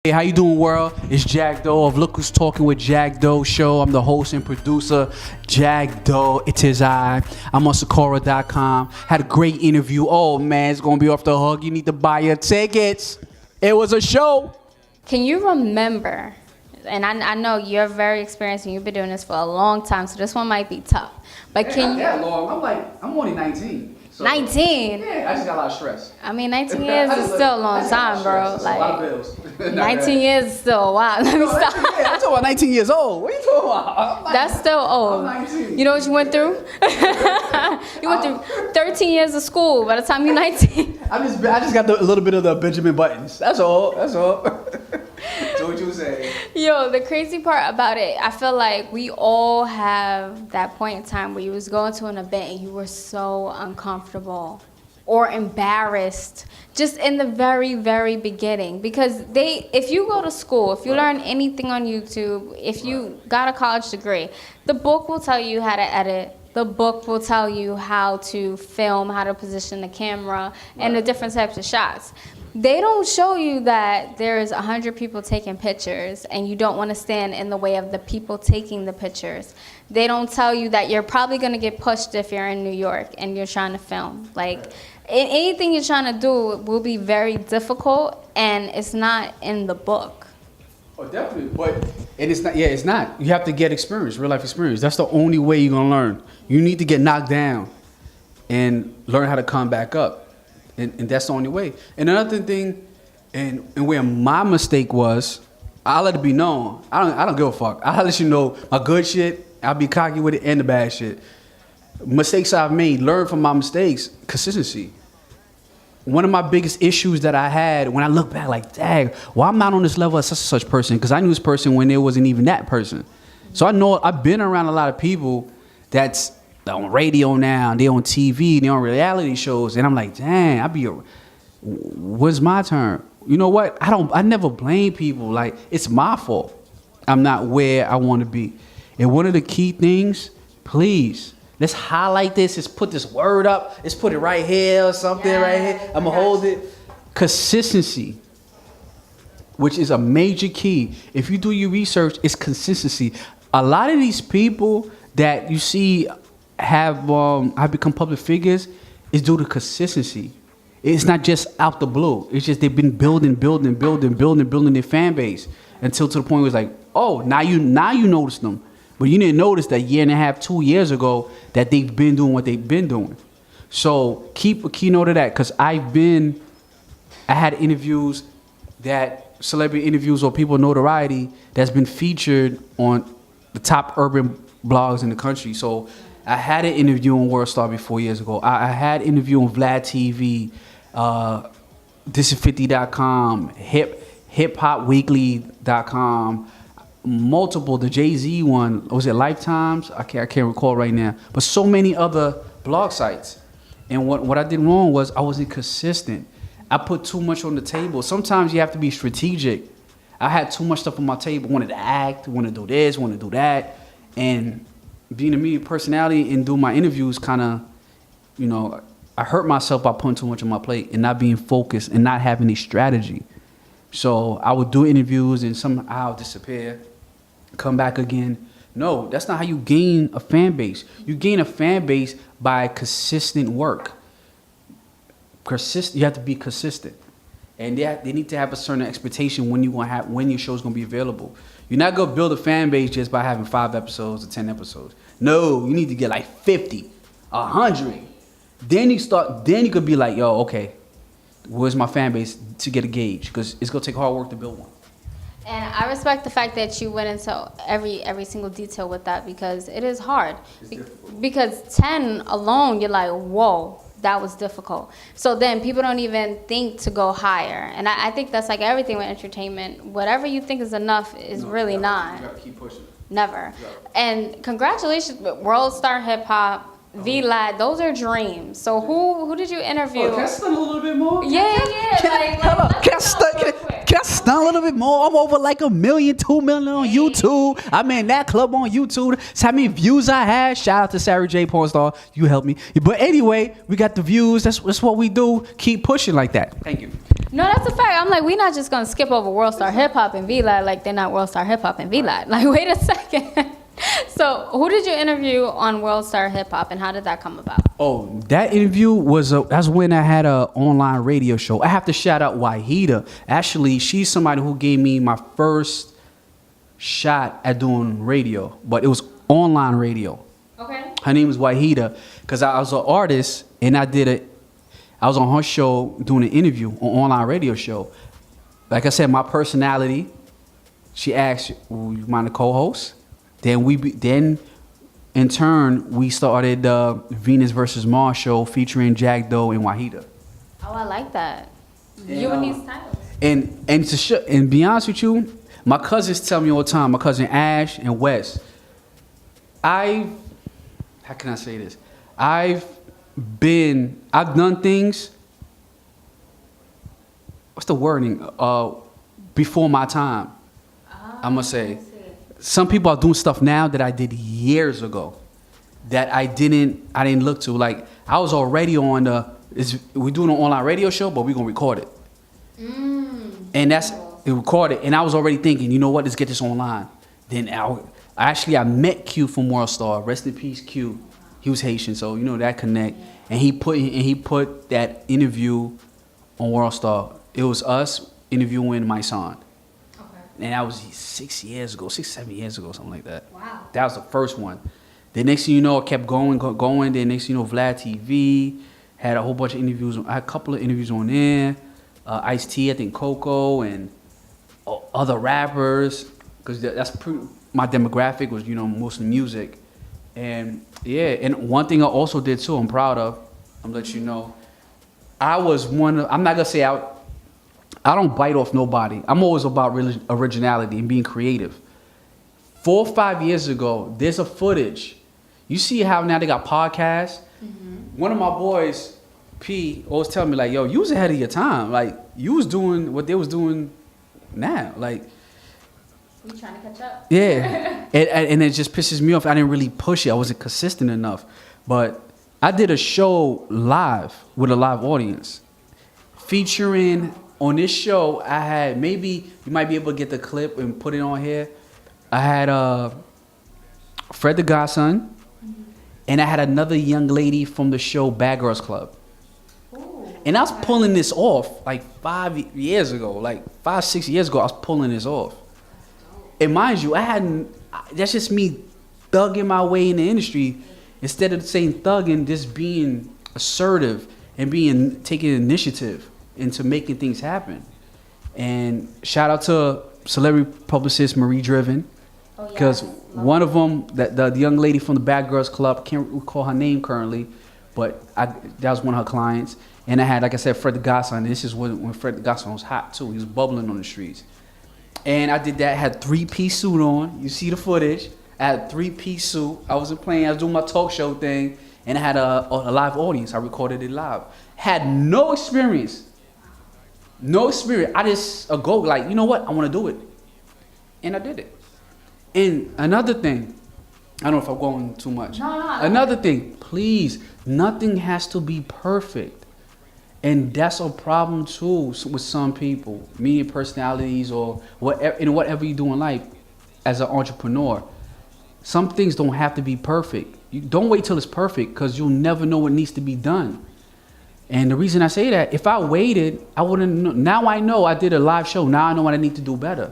Hey, how you doing, world? It's Jakk Doe of Look Who's Talking with Jakk Doe show. I'm the host and producer, Jakk Doe. It is I. I'm on Sakura.com. Had a great interview. Oh, man, it's going to be off the hook. You need to buy your tickets. It was a show. Can you remember, and I know you're very experienced and you've been doing this for a long time, so this one might be tough, but can you... Not that long. I'm only 19. So, 19? Yeah, I just got a lot of stress. I mean, 19 years is still a long time, bro. Like, a lot of bills. 19 years is still a while. Let me stop. I'm talking about 19 years old. What are you talking about? That's still old. I'm 19. You know what you went through? You went through 13 years of school by the time you're 19. I just got a little bit of the Benjamin Buttons. That's all. So what you say? Yo, the crazy part about it, I feel like we all have that point in time where you was going to an event and you were so uncomfortable or embarrassed just in the very, very beginning. Because if you go to school, if you learn anything on YouTube, if you got a college degree, the book will tell you how to edit. The book will tell you how to film, how to position the camera, and the different types of shots. They don't show you that there's 100 people taking pictures and you don't want to stand in the way of the people taking the pictures. They don't tell you that you're probably going to get pushed if you're in New York and you're trying to film. Like, anything you're trying to do will be very difficult, and it's not in the book. Oh, definitely. And it's not. Yeah, it's not. You have to get experience, real life experience. That's the only way you're gonna learn. You need to get knocked down and learn how to come back up. And that's the only way. And another thing, and where my mistake was, I'll let it be known. I don't give a fuck. I'll let you know my good shit. I'll be cocky with it, and the bad shit. Mistakes I've made, learn from my mistakes. Consistency. One of my biggest issues that I had when I look back, like, dang, well, I'm not on this level as such and such person, because I knew this person when there wasn't even that person. So I know I've been around a lot of people that's on radio now, they're on TV, they're on reality shows, and I'm like, dang, when's my turn? You know what? I never blame people. Like, it's my fault. I'm not where I want to be. And one of the key things, please, let's highlight this. Let's put this word up. Let's put it right here or something right here. I'm going to hold it. Consistency, which is a major key. If you do your research, it's consistency. A lot of these people that you see have become public figures is due to consistency. It's not just out the blue. It's just they've been building their fan base until to the point where it's like, oh, now you notice them. But you didn't notice that year and a half, 2 years ago, that they've been doing what they've been doing. So keep a keynote of that, because I had interviews, celebrity interviews or people notoriety that's been featured on the top urban blogs in the country. So I had an interview on Worldstar 4 years ago. I had an interview on Vlad TV, This50.com, hiphopweekly.com. Multiple, the Jay-Z one, was it Lifetimes? I can't recall right now. But so many other blog sites. And what I did wrong was I wasn't consistent. I put too much on the table. Sometimes you have to be strategic. I had too much stuff on my table. Wanted to act, wanted to do this, wanted to do that. And being a media personality and doing my interviews kind of, I hurt myself by putting too much on my plate and not being focused and not having a strategy. So I would do interviews and somehow disappear, come back again. No, that's not how you gain a fan base. You gain a fan base by consistent work. You have to be consistent, and they need to have a certain expectation when your show's gonna be available. You're not gonna build a fan base just by having 5 episodes or 10 episodes. No, you need to get like 50, 100. Then you could be like, yo, okay, where's my fan base to get a gauge? Because it's gonna take hard work to build one. And I respect the fact that you went into every single detail with that, because it is hard. Because 10 alone, you're like, whoa, that was difficult. So then people don't even think to go higher. And I think that's like everything with entertainment. Whatever you think is enough is not. You gotta keep pushing. Never. And congratulations with Worldstar Hip Hop. Vlad, those are dreams. So who did you interview? Oh, can I stun a little bit more? Yeah. Hold up. Can I stun a little bit more? I'm over like 1 million, 2 million on YouTube. I'm in that club on YouTube. That's how many views I had. Shout out to Sarah J. Pornstar. You helped me. But anyway, we got the views. That's what we do. Keep pushing like that. Thank you. No, that's a fact. I'm like, we're not just gonna skip over Worldstar Hip Hop and Vlad like they're not Worldstar Hip Hop and Vlad. Like, wait a second. So, who did you interview on Worldstar Hip Hop, and how did that come about? Oh, that interview was that's when I had an online radio show. I have to shout out Wahida. Actually, she's somebody who gave me my first shot at doing radio, but it was online radio. Okay. Her name was Wahida, because I was an artist and I was on her show doing an interview on online radio show. Like I said, my personality. She asked, "Will you mind to co-host?" Then in turn we started the Venus versus Mars show featuring Jakk Doe and Wahida. Oh, I like that. And, You and these titles. And be honest with you, my cousins tell me all the time. My cousin Ash and Wes. How can I say this? I've done things. What's the wording? Before my time. I'm gonna say. Some people are doing stuff now that I did years ago that I didn't look to. Like, I was already on we're doing an online radio show, but we're gonna record it. And that's it recorded. And I was already thinking, you know what, let's get this online. Then I met Q from Worldstar. Rest in peace, Q. He was Haitian, so you know that connect. And he put that interview on Worldstar. It was us interviewing my son. And that was 6 years ago, 7 years ago, something like that. Wow. That was the first one. The next thing you know, I kept going. Then next thing you know, Vlad TV had a whole bunch of interviews. I had a couple of interviews on there. Ice-T, I think Coco, and other rappers. Because that's my demographic was, mostly music. And yeah, and one thing I also did too, I'm proud of, I'm gonna let you know. I'm not gonna say I don't bite off nobody. I'm always about originality and being creative. 4 or 5 years ago, there's a footage. You see how now they got podcasts? Mm-hmm. One of my boys, P, always tell me like, yo, you was ahead of your time. Like, you was doing what they was doing now. Like, you trying to catch up? Yeah. and it just pisses me off. I didn't really push it. I wasn't consistent enough. But I did a show live with a live audience featuring... On this show, I had, maybe you might be able to get the clip and put it on here. I had Fred the Godson, and I had another young lady from the show Bad Girls Club. Ooh, and I was pulling this off like 5 years ago, like 5, 6 years ago, I was pulling this off. And mind you, that's just me thugging my way in the industry. Instead of saying thugging, just being assertive and taking initiative into making things happen. And shout out to celebrity publicist Marie Driven, because one of them, the young lady from the Bad Girls Club, can't recall her name currently, but that was one of her clients. And I had, like I said, Fred the Godson. This is when Fred the Godson was hot too. He was bubbling on the streets. And I did that. Had 3-piece suit on. You see the footage. I had a 3-piece suit. I wasn't playing. I was doing my talk show thing, and I had a live audience. I recorded it live. Had no experience. No experience. I just go like, you know what? I want to do it. And I did it. And another thing, I don't know if I'm going too much. No. Another thing, please, nothing has to be perfect. And that's a problem too with some people, media personalities or whatever you do in life as an entrepreneur. Some things don't have to be perfect. You don't wait till it's perfect, because you'll never know what needs to be done. And the reason I say that, if I waited, I wouldn't know. Now I know I did a live show. Now I know what I need to do better.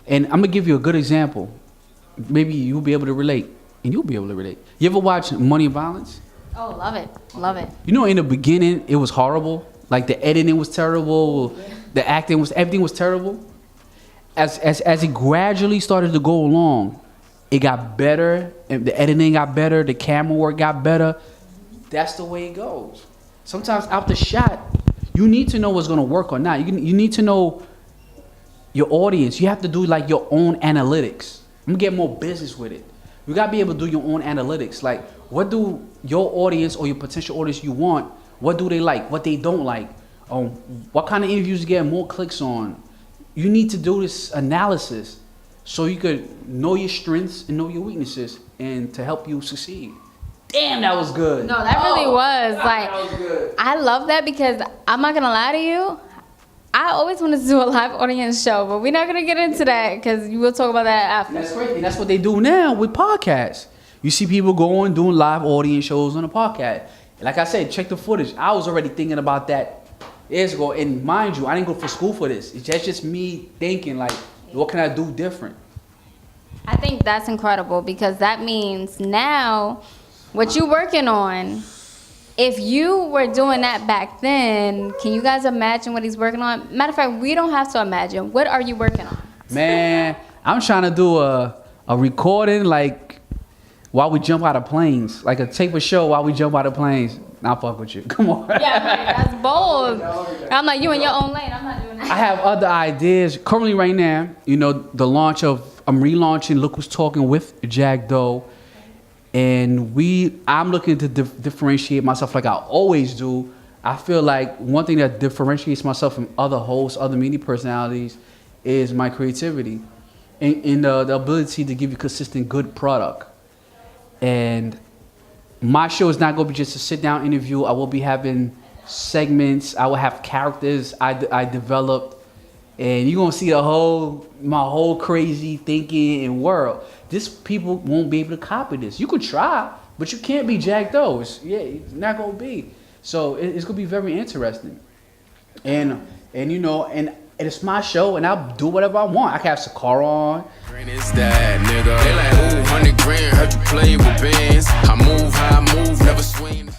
And I'm going to give you a good example. Maybe you'll be able to relate. And you'll be able to relate. You ever watch Money and Violence? Oh, love it. Love it. You know, in the beginning, it was horrible. Like, the editing was terrible. Yeah. The acting everything was terrible. As it gradually started to go along, it got better. And the editing got better. The camera work got better. That's the way it goes. Sometimes out the shot, you need to know what's going to work or not. You need to know your audience. You have to do like your own analytics. I'm going to get more business with it. You got to be able to do your own analytics. Like, what do your audience or your potential audience you want, what do they like, what they don't like, what kind of interviews you get more clicks on. You need to do this analysis so you could know your strengths and know your weaknesses and to help you succeed. Damn, that was good. No, that really was. God, Like, that was good. I love that because I'm not going to lie to you. I always wanted to do a live audience show, but we're not going to get into that because we'll talk about that after. And that's great. And that's what they do now with podcasts. You see people going, doing live audience shows on a podcast. Like I said, check the footage. I was already thinking about that years ago. And mind you, I didn't go for school for this. It's just me thinking, like, what can I do different? I think that's incredible because that means now what you're working on, if you were doing that back then, can you guys imagine what he's working on? Matter of fact, we don't have to imagine. What are you working on? Man, I'm trying to do a recording, like, while we jump out of planes. Like a tape a show while we jump out of planes. I'll fuck with you. Come on. Yeah, that's bold. I'm like, you in your own lane. I'm not doing that. I have other ideas. Currently right now, you know, I'm relaunching Look Who's Talking with Jakk Doe. And I'm looking to differentiate myself like I always do. I feel like one thing that differentiates myself from other hosts, other media personalities, is my creativity and the ability to give you consistent, good product. And my show is not going to be just a sit-down interview. I will be having segments. I will have characters I developed. And you're going to see my whole crazy thinking and world. People won't be able to copy this. You could try, but you can't be Jakk Doe. It's not going to be. So it's going to be very interesting. And you know, and it's my show, and I'll do whatever I want. I can have Sakara on. It's that nigga. They like, ooh, 100 grand, heard you play with bands. I move how I move, never swing.